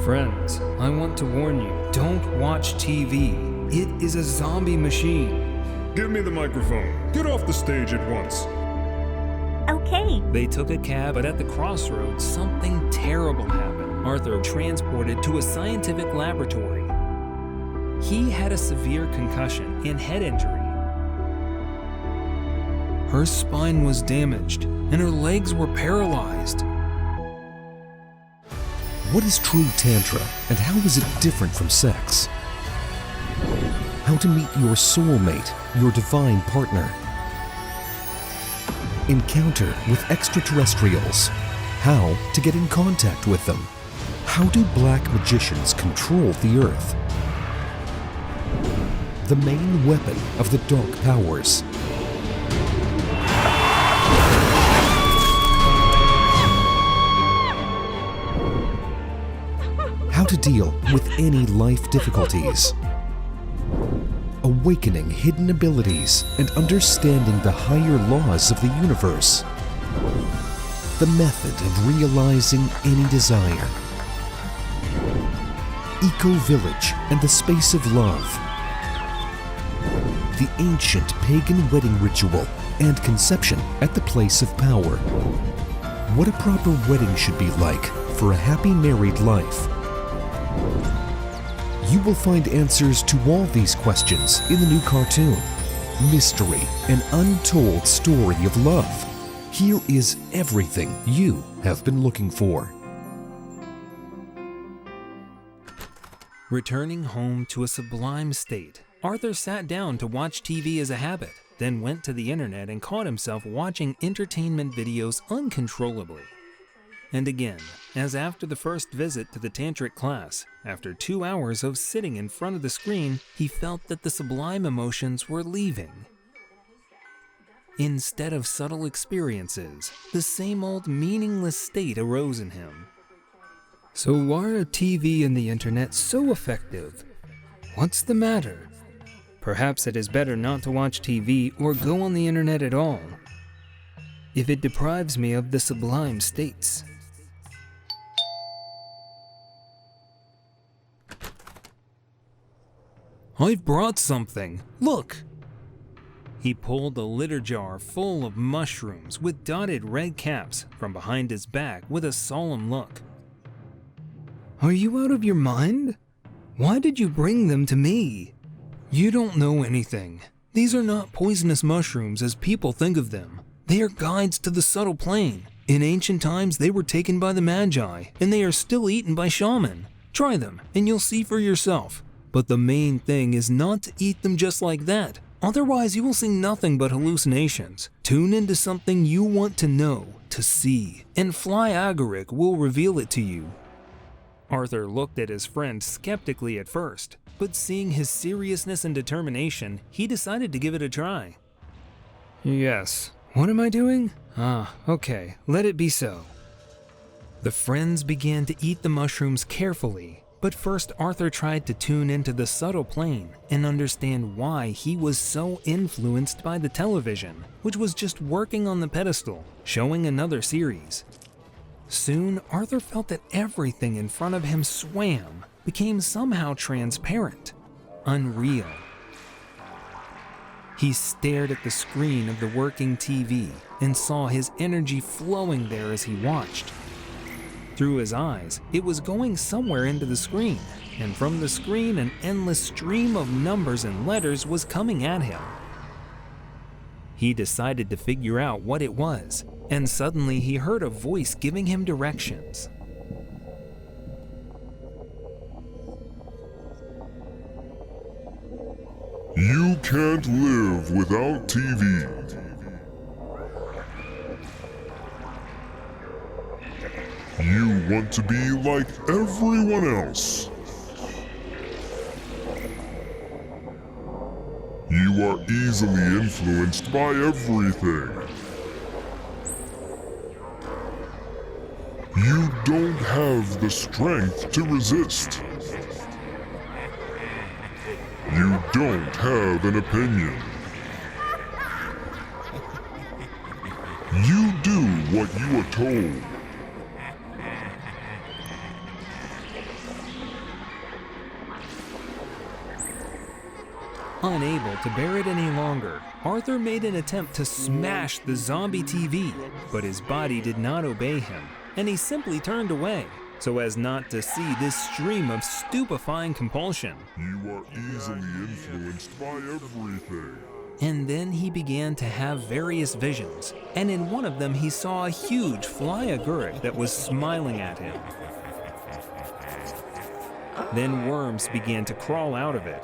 Friends, I want to warn you, don't watch TV. It is a zombie machine. Give me the microphone. Get off the stage at once. Okay. They took a cab, but at the crossroads, something terrible happened. Arthur transported to a scientific laboratory. He had a severe concussion and head injury. Her spine was damaged, and her legs were paralyzed. What is true Tantra, and how is it different from sex? How to meet your soulmate, your divine partner. Encounter with extraterrestrials. How to get in contact with them. How do black magicians control the earth? The main weapon of the dark powers. How to deal with any life difficulties. Awakening hidden abilities and understanding the higher laws of the universe. The method of realizing any desire. Eco-village and the space of love. The ancient pagan wedding ritual and conception at the place of power. What a proper wedding should be like for a happy married life. You will find answers to all these questions in the new cartoon, Mystery, an Untold Story of Love. Here is everything you have been looking for. Returning home to a sublime state, Arthur sat down to watch TV as a habit, then went to the internet and caught himself watching entertainment videos uncontrollably. And again, as after the first visit to the tantric class, after 2 hours of sitting in front of the screen, he felt that the sublime emotions were leaving. Instead of subtle experiences, the same old meaningless state arose in him. So why are TV and the internet so effective? What's the matter? Perhaps it is better not to watch TV or go on the internet at all, if it deprives me of the sublime states. I've brought something. Look! He pulled a litter jar full of mushrooms with dotted red caps from behind his back with a solemn look. Are you out of your mind? Why did you bring them to me? You don't know anything. These are not poisonous mushrooms as people think of them. They are guides to the subtle plane. In ancient times, they were taken by the Magi, and they are still eaten by Shaman. Try them, and you'll see for yourself. But the main thing is not to eat them just like that. Otherwise, you will see nothing but hallucinations. Tune into something you want to know, to see, and Fly Agaric will reveal it to you. Arthur looked at his friend skeptically at first, but seeing his seriousness and determination, he decided to give it a try. Yes. What am I doing? Okay, let it be so. The friends began to eat the mushrooms carefully, but first Arthur tried to tune into the subtle plane and understand why he was so influenced by the television, which was just working on the pedestal, showing another series. Soon, Arthur felt that everything in front of him swam, became somehow transparent, unreal. He stared at the screen of the working TV and saw his energy flowing there as he watched. Through his eyes, it was going somewhere into the screen, and from the screen an endless stream of numbers and letters was coming at him. He decided to figure out what it was, and suddenly he heard a voice giving him directions. You can't live without TV. You want to be like everyone else. You are easily influenced by everything. You don't have the strength to resist. You don't have an opinion. You do what you are told. Unable to bear it any longer, Arthur made an attempt to smash the zombie TV, but his body did not obey him, and he simply turned away, so as not to see this stream of stupefying compulsion. You are easily influenced by everything. And then he began to have various visions, and in one of them he saw a huge fly-aguric that was smiling at him. Then worms began to crawl out of it.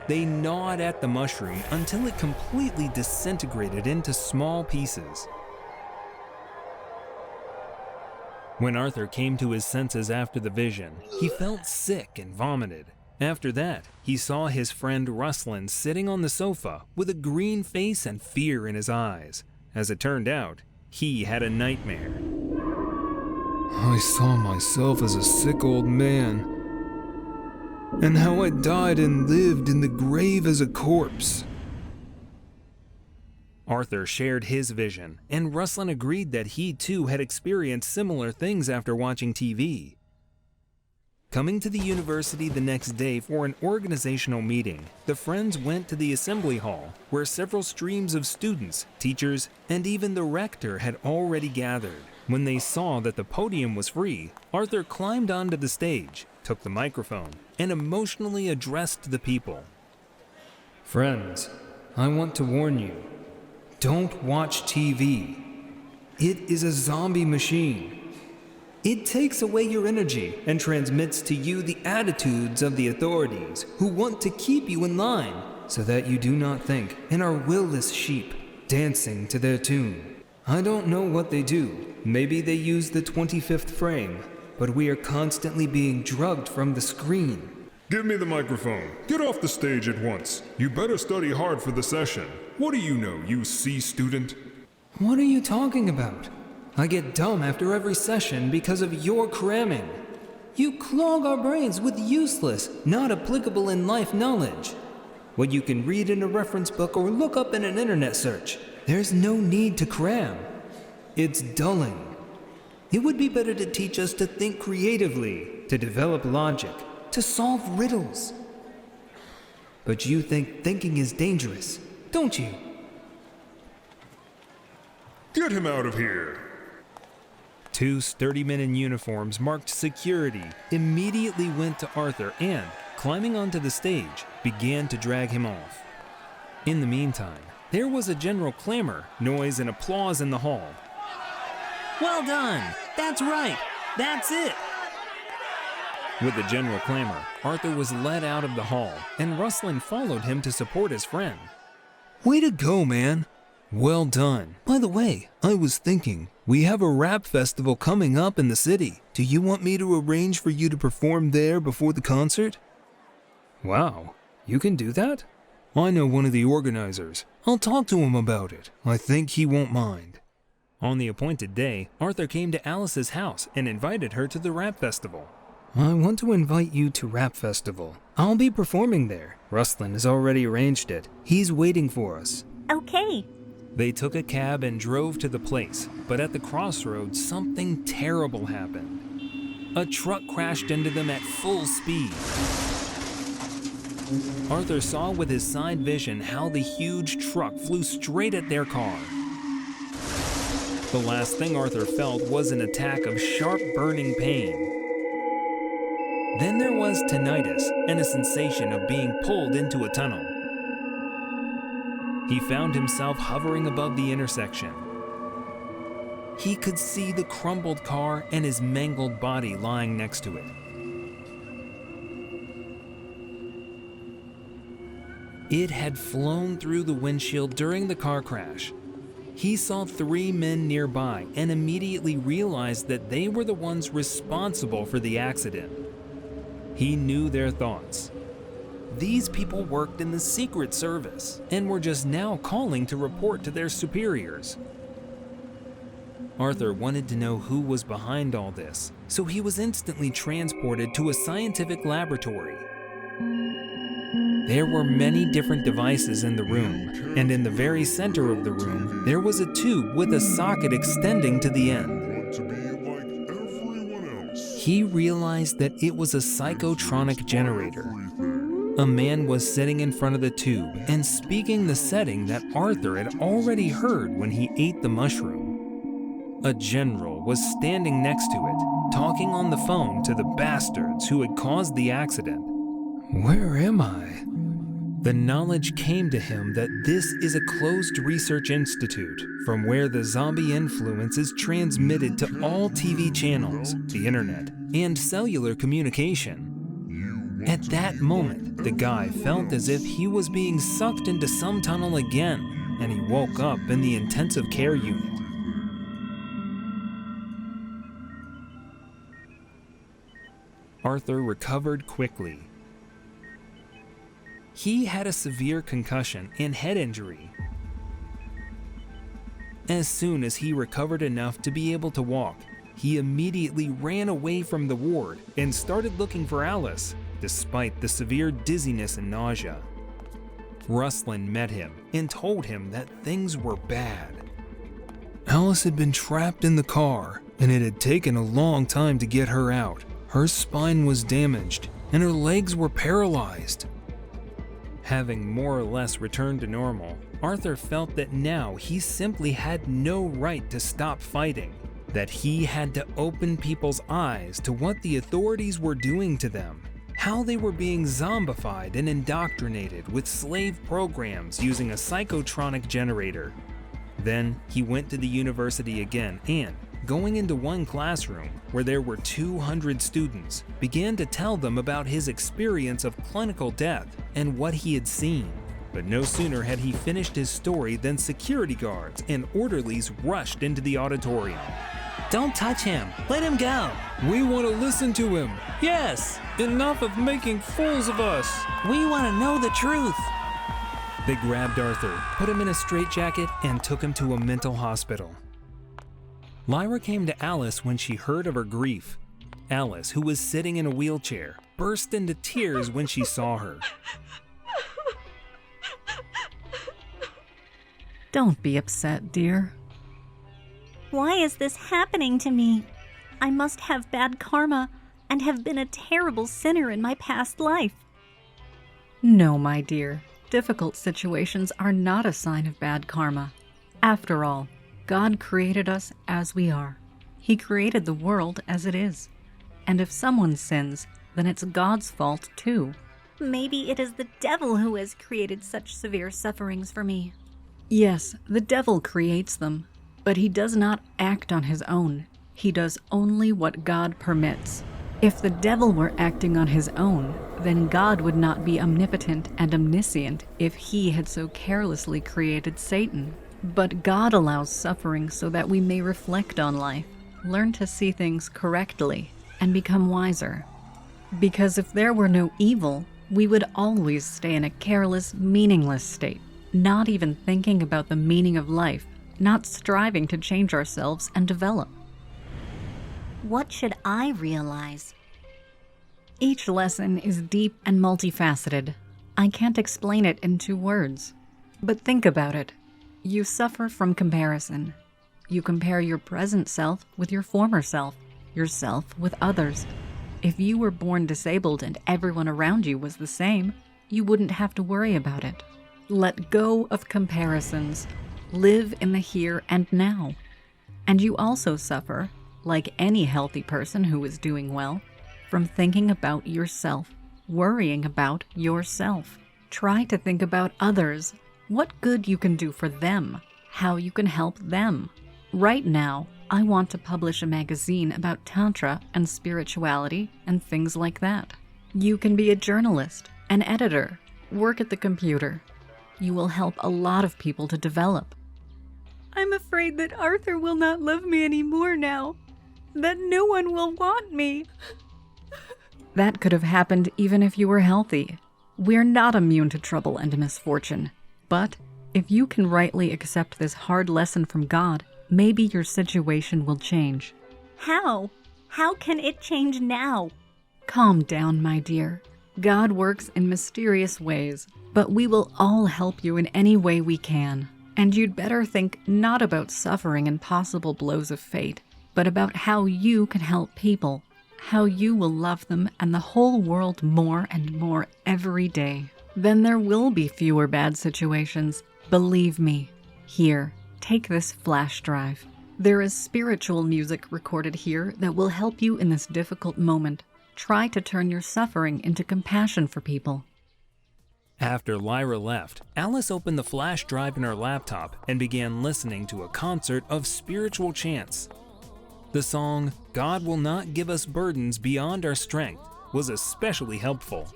They gnawed at the mushroom until it completely disintegrated into small pieces. When Arthur came to his senses after the vision, he felt sick and vomited. After that, he saw his friend Ruslan sitting on the sofa with a green face and fear in his eyes. As it turned out, he had a nightmare. I saw myself as a sick old man, and how I died and lived in the grave as a corpse. Arthur shared his vision, and Ruslan agreed that he too had experienced similar things after watching TV. Coming to the university the next day for an organizational meeting, the friends went to the assembly hall, where several streams of students, teachers, and even the rector had already gathered. When they saw that the podium was free, Arthur climbed onto the stage, took the microphone, and emotionally addressed the people. Friends, I want to warn you, don't watch TV. It is a zombie machine. It takes away your energy and transmits to you the attitudes of the authorities who want to keep you in line so that you do not think and are will-less sheep dancing to their tune. I don't know what they do. Maybe they use the 25th frame, but we are constantly being drugged from the screen. Give me the microphone. Get off the stage at once. You better study hard for the session. What do you know, you C student? What are you talking about? I get dumb after every session because of your cramming. You clog our brains with useless, not applicable in life knowledge. What you can read in a reference book or look up in an internet search. There's no need to cram. It's dulling. It would be better to teach us to think creatively, to develop logic, to solve riddles. But you think thinking is dangerous, don't you? Get him out of here. Two sturdy men in uniforms marked security immediately went to Arthur and, climbing onto the stage, began to drag him off. In the meantime, there was a general clamor, noise, and applause in the hall. Well done! That's right! That's it! With the general clamor, Arthur was led out of the hall, and Ruslan followed him to support his friend. Way to go, man! Well done. By the way, I was thinking, we have a rap festival coming up in the city. Do you want me to arrange for you to perform there before the concert? Wow, you can do that? I know one of the organizers. I'll talk to him about it. I think he won't mind. On the appointed day, Arthur came to Alice's house and invited her to the rap festival. I want to invite you to Rap Festival. I'll be performing there. Ruslan has already arranged it. He's waiting for us. Okay. They took a cab and drove to the place, but at the crossroads, something terrible happened. A truck crashed into them at full speed. Arthur saw with his side vision how the huge truck flew straight at their car. The last thing Arthur felt was an attack of sharp burning pain. Then there was tinnitus and a sensation of being pulled into a tunnel. He found himself hovering above the intersection. He could see the crumbled car and his mangled body lying next to it. It had flown through the windshield during the car crash. He saw 3 men nearby and immediately realized that they were the ones responsible for the accident. He knew their thoughts. These people worked in the Secret Service and were just now calling to report to their superiors. Arthur wanted to know who was behind all this, so he was instantly transported to a scientific laboratory. There were many different devices in the room, and in the very center of the room, there was a tube with a socket extending to the end. Want to be like everyone else. He realized that it was a psychotronic generator. A man was sitting in front of the tube and speaking the setting that Arthur had already heard when he ate the mushroom. A general was standing next to it, talking on the phone to the bastards who had caused the accident. Where am I? The knowledge came to him that this is a closed research institute from where the zombie influence is transmitted to all TV channels, the internet, and cellular communication. At that moment, the guy felt as if he was being sucked into some tunnel again, and he woke up in the intensive care unit. Arthur recovered quickly. He had a severe concussion and head injury. As soon as he recovered enough to be able to walk, he immediately ran away from the ward and started looking for Alice, despite the severe dizziness and nausea. Ruslan met him and told him that things were bad. Alice had been trapped in the car, and it had taken a long time to get her out. Her spine was damaged, and her legs were paralyzed. Having more or less returned to normal, Arthur felt that now he simply had no right to stop fighting, that he had to open people's eyes to what the authorities were doing to them, how they were being zombified and indoctrinated with slave programs using a psychotronic generator. Then he went to the university again and, going into one classroom where there were 200 students, began to tell them about his experience of clinical death and what he had seen. But no sooner had he finished his story than security guards and orderlies rushed into the auditorium. Don't touch him. Let him go. We want to listen to him. Yes. Enough of making fools of us. We want to know the truth. They grabbed Arthur, put him in a straitjacket, and took him to a mental hospital. Lyra came to Alice when she heard of her grief. Alice, who was sitting in a wheelchair, burst into tears when she saw her. Don't be upset, dear. Why is this happening to me? I must have bad karma and have been a terrible sinner in my past life. No, my dear. Difficult situations are not a sign of bad karma. After all, God created us as we are. He created the world as it is. And if someone sins, then it's God's fault too. Maybe it is the devil who has created such severe sufferings for me. Yes, the devil creates them, but he does not act on his own. He does only what God permits. If the devil were acting on his own, then God would not be omnipotent and omniscient if he had so carelessly created Satan. But God allows suffering so that we may reflect on life, learn to see things correctly, and become wiser. Because if there were no evil, we would always stay in a careless, meaningless state, not even thinking about the meaning of life, not striving to change ourselves and develop. What should I realize? Each lesson is deep and multifaceted. I can't explain it in 2 words. But think about it. You suffer from comparison. You compare your present self with your former self, yourself with others. If you were born disabled and everyone around you was the same, you wouldn't have to worry about it. Let go of comparisons. Live in the here and now. And you also suffer, like any healthy person who is doing well, from thinking about yourself, worrying about yourself. Try to think about others, what good you can do for them, how you can help them. Right now, I want to publish a magazine about Tantra and spirituality and things like that. You can be a journalist, an editor, work at the computer. You will help a lot of people to develop. I'm afraid that Arthur will not love me anymore now. That no one will want me. That could have happened even if you were healthy. We're not immune to trouble and misfortune. But if you can rightly accept this hard lesson from God, maybe your situation will change. How? How can it change now? Calm down, my dear. God works in mysterious ways, but we will all help you in any way we can. And you'd better think not about suffering and possible blows of fate, but about how you can help people. how you will love them and the whole world more and more every day. Then there will be fewer bad situations. Believe me. Here, take this flash drive. There is spiritual music recorded here that will help you in this difficult moment. Try to turn your suffering into compassion for people. After Lyra left, Alice opened the flash drive in her laptop and began listening to a concert of spiritual chants. The song, "God Will Not Give Us Burdens Beyond Our Strength," was especially helpful.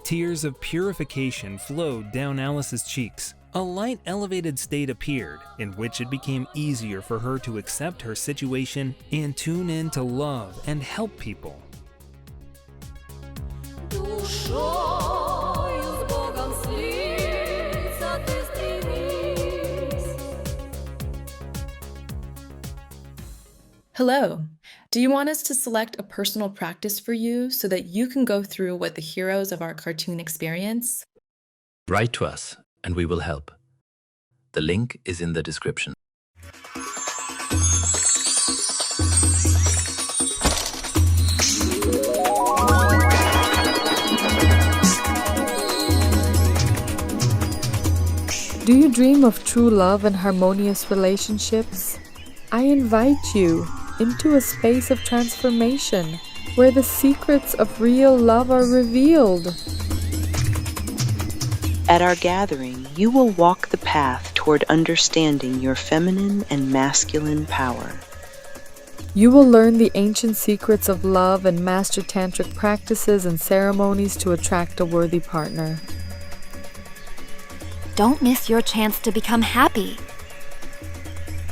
Tears of purification flowed down Alice's cheeks. A light elevated state appeared, in which it became easier for her to accept her situation and tune in to love and help people. Hello. Do you want us to select a personal practice for you so that you can go through what the heroes of our cartoon experience? Write to us and we will help. The link is in the description. Do you dream of true love and harmonious relationships? I invite you into a space of transformation where the secrets of real love are revealed. At our gathering, you will walk the path toward understanding your feminine and masculine power. You will learn the ancient secrets of love and master tantric practices and ceremonies to attract a worthy partner. Don't miss your chance to become happy.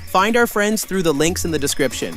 Find our friends through the links in the description.